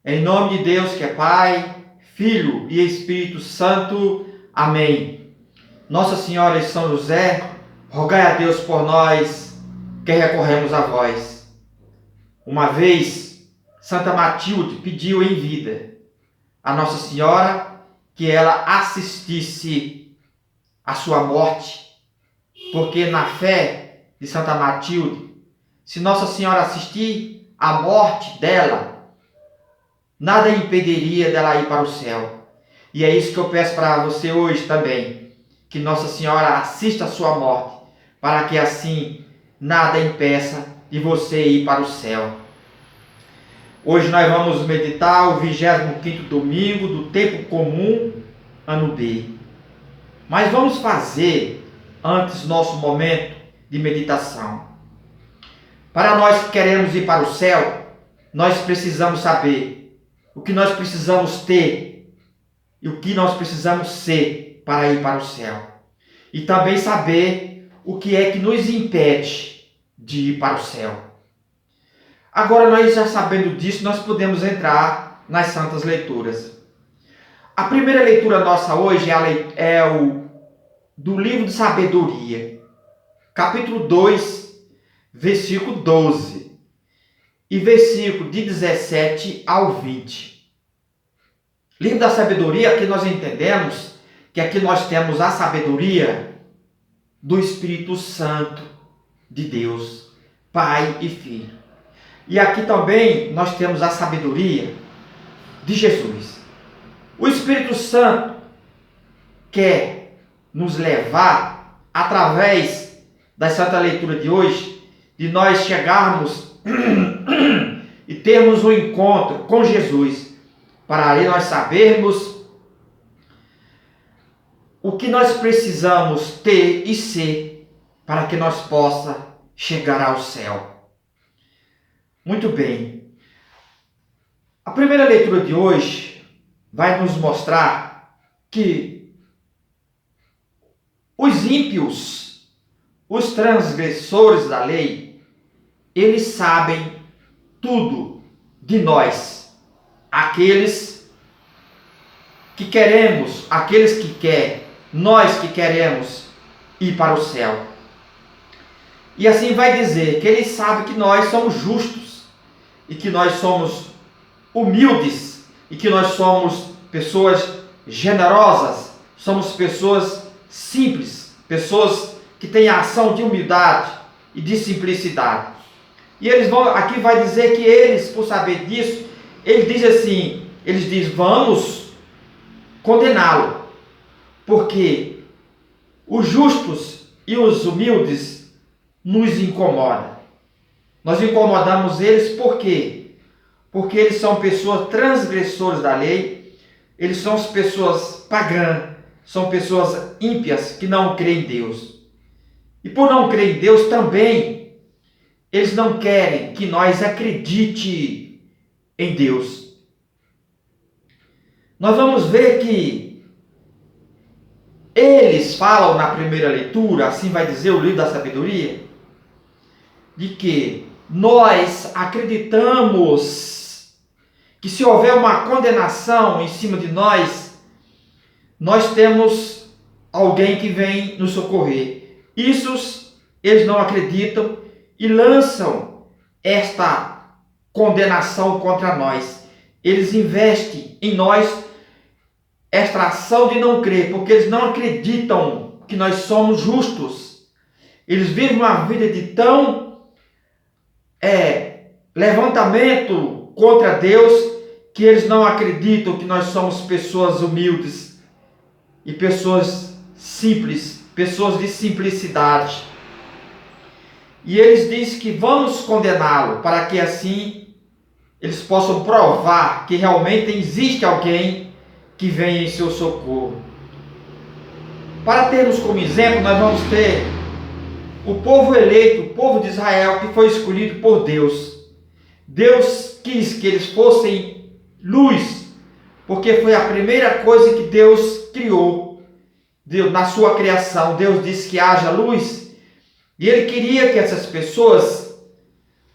Em nome de Deus que é Pai, Filho e Espírito Santo. Amém. Nossa Senhora de São José, rogai a Deus por nós que recorremos a vós. Uma vez, Santa Matilde pediu em vida a Nossa Senhora que ela assistisse à sua morte, porque na fé de Santa Matilde, se Nossa Senhora assistir à morte dela, nada impediria dela ir para o céu. E é isso que eu peço para você hoje também, que Nossa Senhora assista à sua morte, para que assim nada impeça de você ir para o céu. Hoje nós vamos meditar o 25º domingo do tempo comum, ano B. Mas vamos fazer antes nosso momento de meditação. Para nós que queremos ir para o céu, nós precisamos saber o que nós precisamos ter e o que nós precisamos ser para ir para o céu. E também saber o que é que nos impede de ir para o céu. Agora, nós já sabendo disso, nós podemos entrar nas santas leituras. A primeira leitura nossa hoje é do livro de Sabedoria, capítulo 2, versículo 12 e versículo de 17 ao 20. Livro da Sabedoria, aqui nós entendemos que aqui nós temos a sabedoria do Espírito Santo de Deus, Pai e Filho. E aqui também nós temos a sabedoria de Jesus. O Espírito Santo quer nos levar, através da santa leitura de hoje, de nós chegarmos e termos um encontro com Jesus, para ali nós sabermos o que nós precisamos ter e ser para que nós possamos chegar ao céu. Muito bem. A primeira leitura de hoje vai nos mostrar que os ímpios, os transgressores da lei, eles sabem tudo de nós, aqueles que queremos, aqueles que querem, nós que queremos ir para o céu. E assim vai dizer que eles sabem que nós somos justos e que nós somos humildes e que nós somos pessoas generosas, somos pessoas simples, pessoas que têm a ação de humildade e de simplicidade. E aqui vai dizer que eles, por saber disso, eles dizem, vamos condená-lo, porque os justos e os humildes nos incomodam. Nós incomodamos eles por quê? Porque eles são pessoas transgressoras da lei, eles são pessoas pagãs, são pessoas ímpias que não creem em Deus. E por não crer em Deus também, eles não querem que nós acredite em Deus. Nós vamos ver que eles falam na primeira leitura, assim vai dizer o livro da Sabedoria, de que nós acreditamos que se houver uma condenação em cima de nós, nós temos alguém que vem nos socorrer. Isso eles não acreditam e lançam esta condenação contra nós. Eles investem em nós esta ação de não crer, porque eles não acreditam que nós somos justos. Eles vivem uma vida de tão levantamento contra Deus, que eles não acreditam que nós somos pessoas humildes e pessoas simples, pessoas de simplicidade. E eles dizem que vamos condená-lo, para que assim eles possam provar que realmente existe alguém que vem em seu socorro. Para termos como exemplo, nós vamos ter o povo eleito, o povo de Israel, que foi escolhido por Deus. Deus quis que eles fossem luz, porque foi a primeira coisa que Deus criou. Na sua criação, Deus disse que haja luz, e Ele queria que essas pessoas,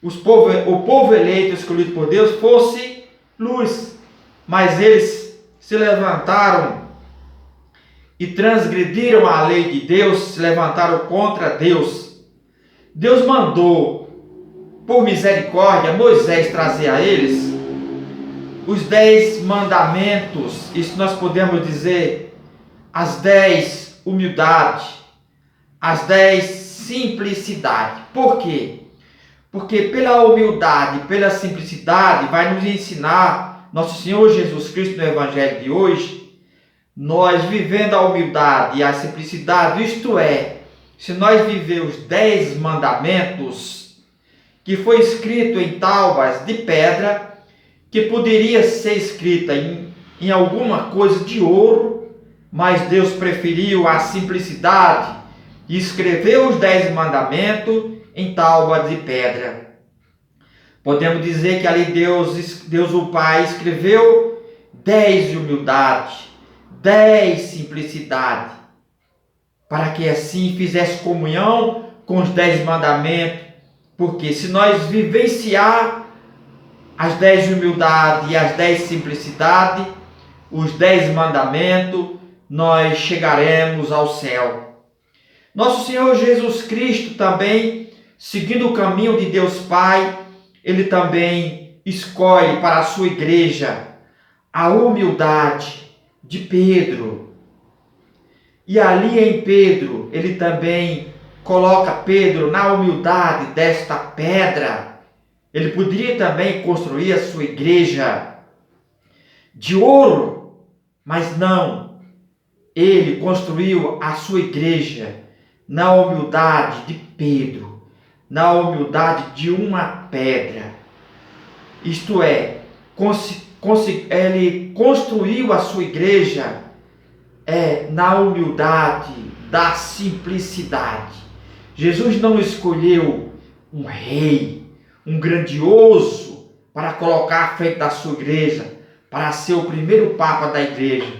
o povo eleito, escolhido por Deus, fosse luz. Mas eles se levantaram e transgrediram a lei de Deus, se levantaram contra Deus. Deus mandou, por misericórdia, Moisés trazer a eles os 10 mandamentos. Isso nós podemos dizer as 10 humildades, as 10 simplicidade. Por quê? Porque pela humildade, pela simplicidade, vai nos ensinar nosso Senhor Jesus Cristo no Evangelho de hoje, nós vivendo a humildade e a simplicidade, isto é, se nós vivermos os 10 mandamentos, que foi escrito em tábuas de pedra, que poderia ser escrita em alguma coisa de ouro, mas Deus preferiu a simplicidade e escreveu os 10 mandamentos em tábuas de pedra. Podemos dizer que ali Deus o Pai escreveu 10 de humildade, 10 simplicidade, para que assim fizesse comunhão com os 10 mandamentos, porque se nós vivenciar as 10 de humildade e as 10 simplicidade, os 10 mandamentos, nós chegaremos ao céu. Nosso Senhor Jesus Cristo também, seguindo o caminho de Deus Pai, Ele também escolhe para a sua igreja a humildade de Pedro. E ali em Pedro, Ele também coloca Pedro na humildade desta pedra. Ele poderia também construir a sua igreja de ouro, mas não. Ele construiu a sua igreja na humildade de Pedro, na humildade de uma pedra. Isto é, ele construiu a sua igreja na humildade da simplicidade. Jesus não escolheu um rei, um grandioso, para colocar à frente da sua igreja, para ser o primeiro papa da igreja.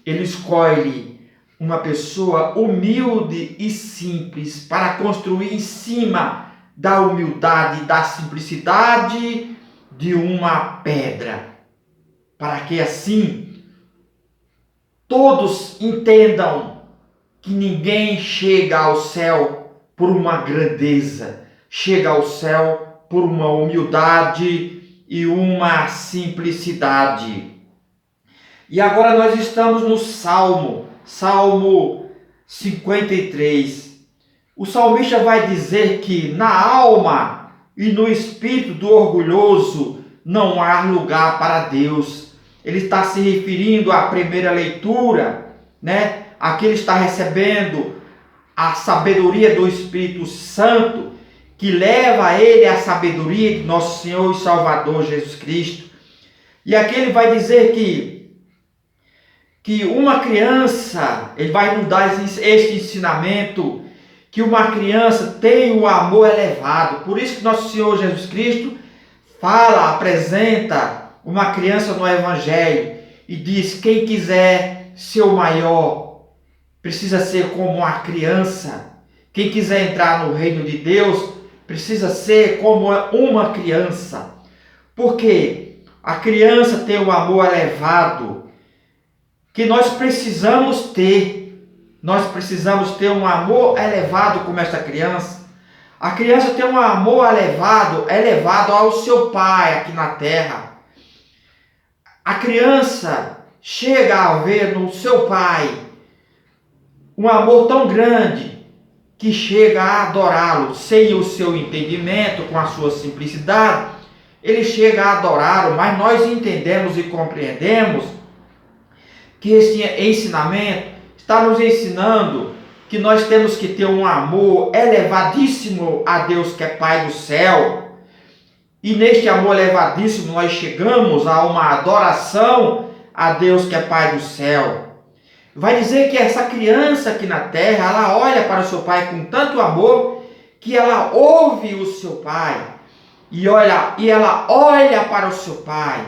Ele escolhe uma pessoa humilde e simples para construir em cima da humildade e da simplicidade de uma pedra, para que assim todos entendam que ninguém chega ao céu por uma grandeza, chega ao céu por uma humildade e uma simplicidade. E agora nós estamos no Salmo 53. O salmista vai dizer que na alma e no espírito do orgulhoso não há lugar para Deus. Ele está se referindo à primeira leitura, né? Aqui ele está recebendo a sabedoria do Espírito Santo, que leva a ele a sabedoria de nosso Senhor e Salvador Jesus Cristo. E aqui ele vai dizer que uma criança, ele vai nos dar este ensinamento, que uma criança tem um amor elevado. Por isso que nosso Senhor Jesus Cristo apresenta uma criança no Evangelho e diz: quem quiser ser o maior, precisa ser como uma criança. Quem quiser entrar no reino de Deus, precisa ser como uma criança. Porque a criança tem um amor elevado, que nós precisamos ter. Nós precisamos ter um amor elevado como esta criança. A criança tem um amor elevado ao seu pai aqui na terra. A criança chega a ver no seu pai um amor tão grande que chega a adorá-lo sem o seu entendimento, com a sua simplicidade. Ele chega a adorá-lo, mas nós entendemos e compreendemos que esse ensinamento está nos ensinando que nós temos que ter um amor elevadíssimo a Deus, que é Pai do céu. E neste amor elevadíssimo nós chegamos a uma adoração a Deus, que é Pai do céu. Vai dizer que essa criança aqui na terra, ela olha para o seu pai com tanto amor que ela ouve o seu pai e ela olha para o seu pai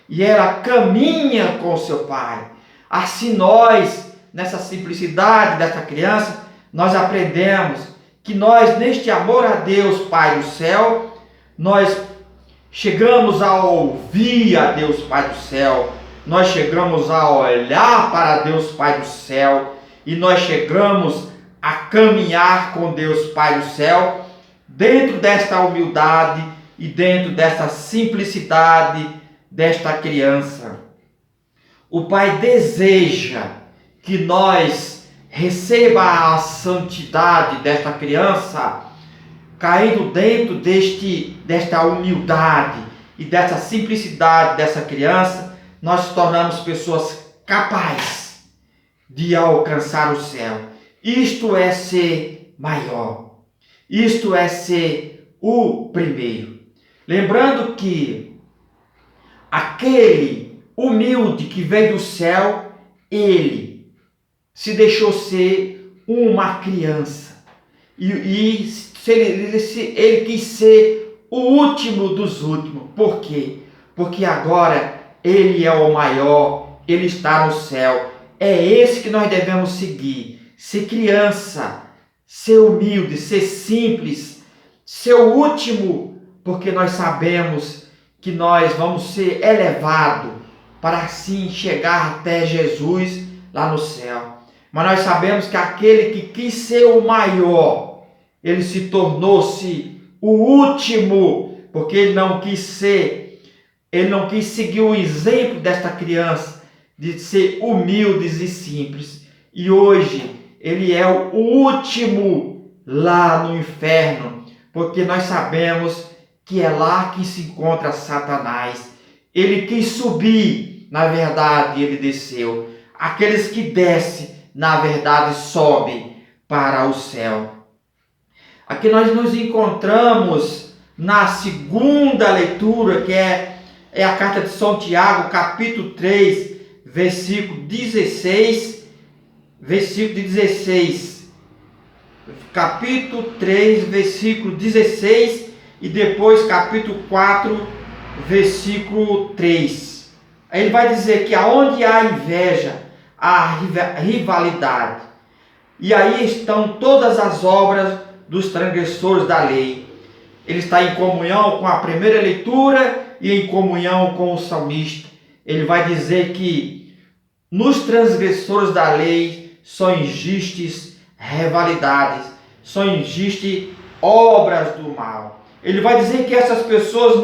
e ela caminha com o seu pai. Assim nós, nessa simplicidade dessa criança, nós aprendemos que nós, neste amor a Deus, Pai do céu, nós chegamos a ouvir a Deus Pai do céu, nós chegamos a olhar para Deus Pai do céu e nós chegamos a caminhar com Deus Pai do céu dentro desta humildade e dentro desta simplicidade desta criança. O Pai deseja que nós receba a santidade desta criança, caindo dentro desta humildade e dessa simplicidade dessa criança, nós nos tornamos pessoas capazes de alcançar o céu. Isto é ser maior. Isto é ser o primeiro. Lembrando que aquele humilde que veio do céu, ele se deixou ser uma criança. E ele quis ser o último dos últimos. Por quê? Porque agora ele é o maior, ele está no céu. É esse que nós devemos seguir. Ser criança, ser humilde, ser simples, ser o último, porque nós sabemos que nós vamos ser elevados para assim chegar até Jesus lá no céu. Mas nós sabemos que aquele que quis ser o maior, ele se tornou-se o último, porque ele não quis seguir o exemplo desta criança, de ser humildes e simples. E hoje ele é o último lá no inferno, porque nós sabemos que é lá que se encontra Satanás. Ele quis subir, na verdade ele desceu. Aqueles que descem, na verdade sobem para o céu. Aqui nós nos encontramos na segunda leitura, que é a carta de São Tiago, capítulo 3, versículo 16, capítulo 3, versículo 16 e depois capítulo 4, versículo 3. Aí ele vai dizer que aonde há inveja, há rivalidade. E aí estão todas as obras dos transgressores da lei. Ele está em comunhão com a primeira leitura e em comunhão com o salmista. Ele vai dizer que nos transgressores da lei só existem rivalidades, só existem obras do mal. Ele vai dizer que essas pessoas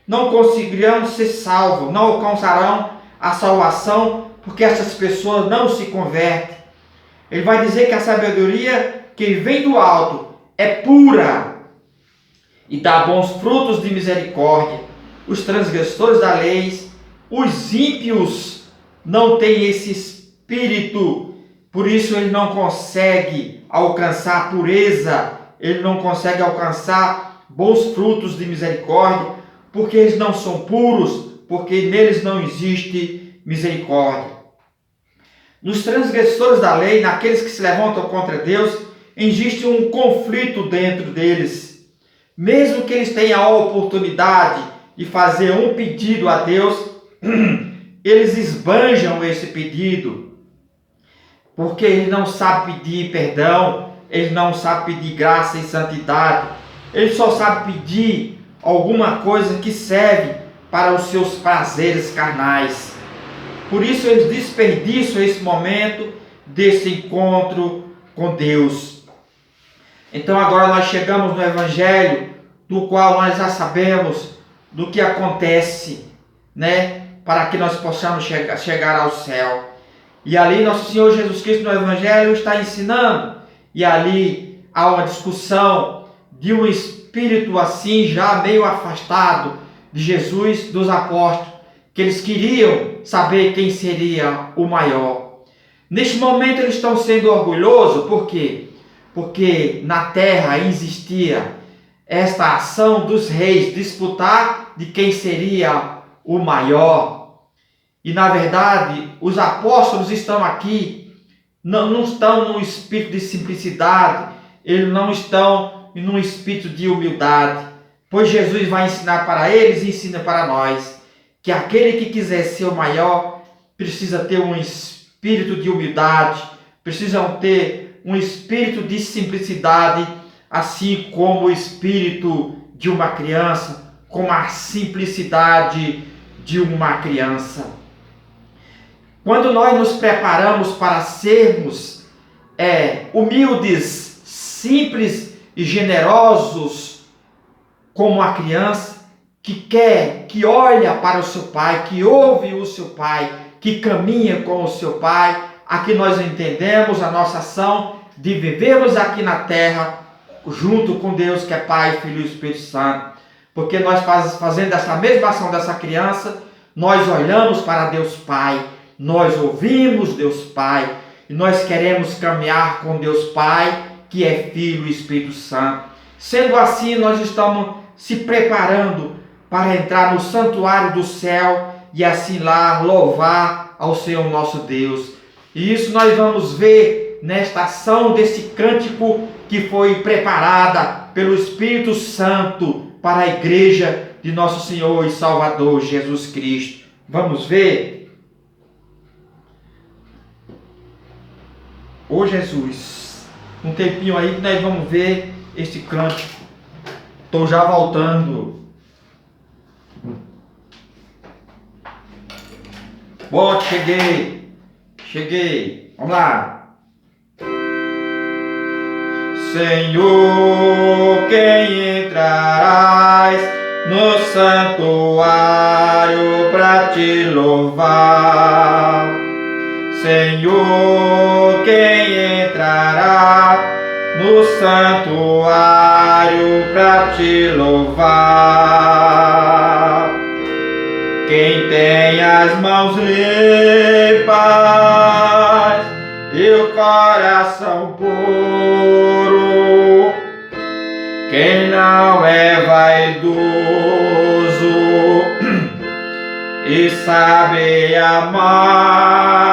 não conseguirão ser salvas, não alcançarão a salvação, porque essas pessoas não se convertem. Ele vai dizer que a sabedoria que vem do alto é pura e dá bons frutos de misericórdia. Os transgressores da lei, os ímpios, não têm esse espírito. Por isso ele não consegue alcançar pureza, ele não consegue alcançar bons frutos de misericórdia, porque eles não são puros, porque neles não existe misericórdia. Nos transgressores da lei, naqueles que se levantam contra Deus, existe um conflito dentro deles. Mesmo que eles tenham a oportunidade de fazer um pedido a Deus, eles esbanjam esse pedido, porque ele não sabe pedir perdão, ele não sabe pedir graça e santidade, ele só sabe pedir alguma coisa que serve para os seus prazeres carnais. Por isso eles desperdiçam esse momento desse encontro com Deus. Então agora nós chegamos no Evangelho, do qual nós já sabemos do que acontece, para que nós possamos chegar ao céu. E ali nosso Senhor Jesus Cristo no Evangelho está ensinando, e ali há uma discussão de um espírito assim já meio afastado de Jesus, dos apóstolos, que eles queriam saber quem seria o maior. Neste momento eles estão sendo orgulhosos, por quê? Porque na terra existia esta ação dos reis, disputar de quem seria o maior. E na verdade, os apóstolos estão aqui, não estão num espírito de simplicidade, eles não estão num espírito de humildade, pois Jesus vai ensinar para eles e ensina para nós, que aquele que quiser ser o maior, precisa ter um espírito de humildade, precisam ter um espírito de simplicidade, assim como o espírito de uma criança, com a simplicidade de uma criança. Quando nós nos preparamos para sermos humildes, simples e generosos, como a criança que olha para o seu pai, que ouve o seu pai, que caminha com o seu pai, aqui nós entendemos a nossa ação de vivermos aqui na terra junto com Deus, que é Pai, Filho e Espírito Santo. Porque nós fazendo essa mesma ação dessa criança, nós olhamos para Deus Pai, nós ouvimos Deus Pai, e nós queremos caminhar com Deus Pai, que é Filho e Espírito Santo. Sendo assim, nós estamos se preparando para entrar no santuário do céu e assim lá louvar ao Senhor nosso Deus. E isso nós vamos ver nesta ação desse cântico que foi preparada pelo Espírito Santo para a igreja de nosso Senhor e Salvador Jesus Cristo. Vamos ver? Ô Jesus, um tempinho aí que nós vamos ver este cântico. Estou já voltando. Bom, cheguei. Vamos lá. Senhor, quem entrarás no santuário para te louvar? Senhor, quem entrará no santuário para te louvar? Quem tem as mãos limpas e o coração puro, quem não é vaidoso e sabe amar,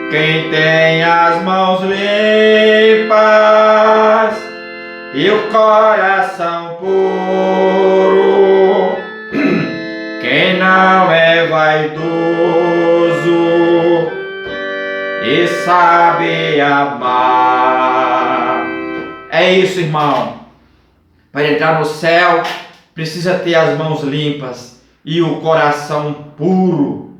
quem tem as mãos limpas e o coração puro, quem não é vaidoso e sabe amar. É isso, irmão. Para entrar no céu, precisa ter as mãos limpas e o coração puro.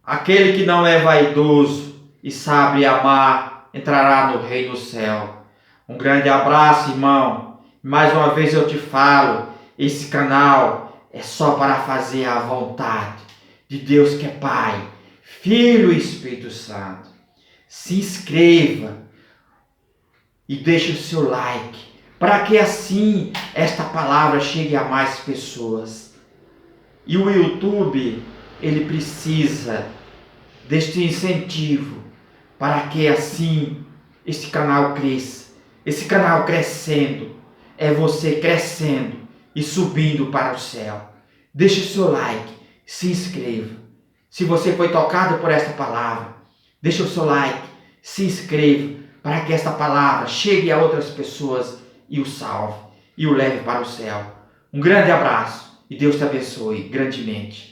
Aquele que não é vaidoso e sabe amar, entrará no reino do céu. Um grande abraço, irmão. Mais uma vez eu te falo, esse canal é só para fazer a vontade de Deus, que é Pai, Filho e Espírito Santo. Se inscreva e deixe o seu like, para que assim esta palavra chegue a mais pessoas. E o YouTube, ele precisa deste incentivo para que assim este canal cresça. Esse canal crescendo, é você crescendo e subindo para o céu. Deixe o seu like, se inscreva. Se você foi tocado por esta palavra, deixe o seu like, se inscreva, para que esta palavra chegue a outras pessoas e o salve, e o leve para o céu. Um grande abraço e Deus te abençoe grandemente.